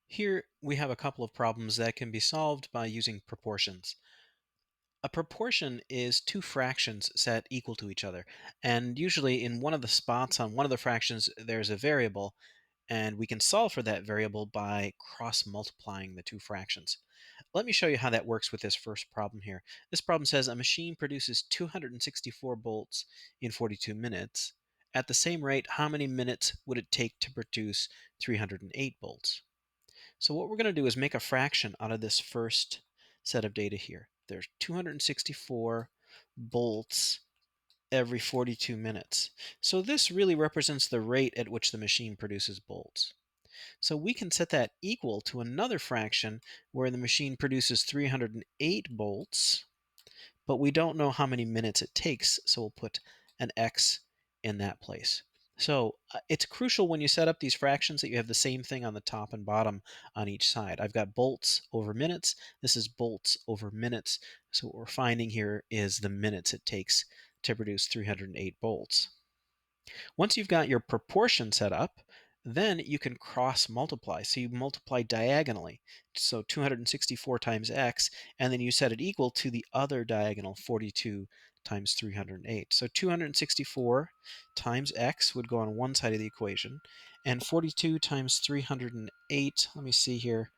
Here we have a couple of problems that can be solved by using proportions. A proportion is two fractions set equal to each other, and usually in one of the spots on one of the fractions there's a variable, and we can solve for that variable by cross-multiplying the two fractions. Let me show you how that works with this first problem here. This problem says a machine produces 264 bolts in 42 minutes. At the same rate, how many minutes would it take to produce 308 bolts? So what we're going to do is make a fraction out of this first set of data here. There's 264 bolts every 42 minutes. So this really represents the rate at which the machine produces bolts. So we can set that equal to another fraction where the machine produces 308 bolts, but we don't know how many minutes it takes, so we'll put an x in that place. So it's crucial when you set up these fractions that you have the same thing on the top and bottom on each side. I've got bolts over minutes. This is bolts over minutes. So what we're finding here is the minutes it takes to produce 308 bolts. Once you've got your proportion set up, then you can cross multiply. So you multiply diagonally. So 264 times x, and then you set it equal to the other diagonal, 42 times 308. So 264 times x would go on one side of the equation, and 42 times 308, let me see here,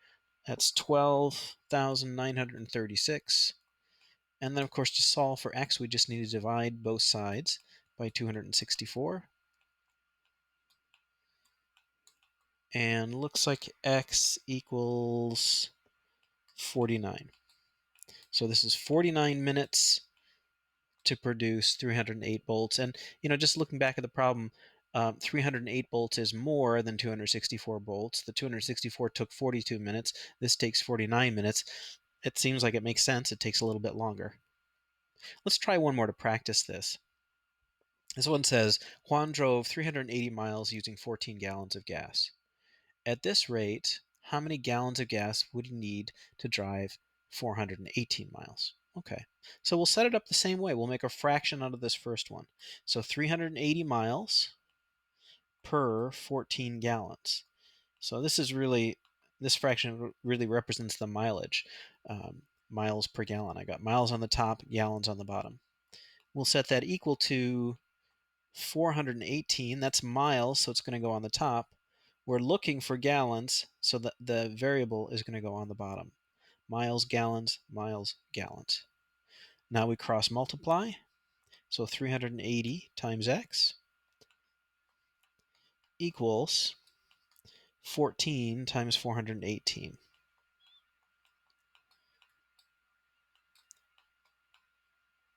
that's 12,936. And then, of course, to solve for x, we just need to divide both sides by 264. And looks like x equals 49. So this is 49 minutes to produce 308 volts. And, just looking back at the problem, 308 volts is more than 264 volts. The 264 took 42 minutes. This takes 49 minutes. It seems like it makes sense. It takes a little bit longer. Let's try one more to practice this. This one says, Juan drove 380 miles using 14 gallons of gas. At this rate, how many gallons of gas would you need to drive 418 miles? Okay, so we'll set it up the same way. We'll make a fraction out of this first one. So 380 miles per 14 gallons. So this fraction really represents the mileage, miles per gallon. I got miles on the top, gallons on the bottom. We'll set that equal to 418, that's miles, so it's going to go on the top. We're looking for gallons, so the variable is going to go on the bottom. Miles, gallons, miles, gallons. Now we cross multiply, so 380 times x equals 14 times 418.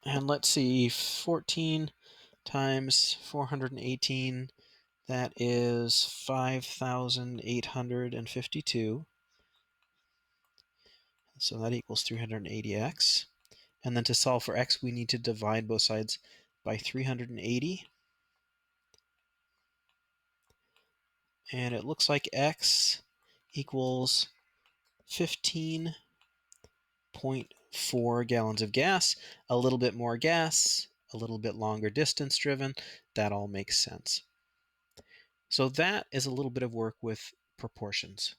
And let's see, 14 times 418, that is 5,852. So that equals 380x. And then to solve for x, we need to divide both sides by 380. And it looks like x equals 15.4 gallons of gas. A little bit more gas, a little bit longer distance driven. That all makes sense. So that is a little bit of work with proportions.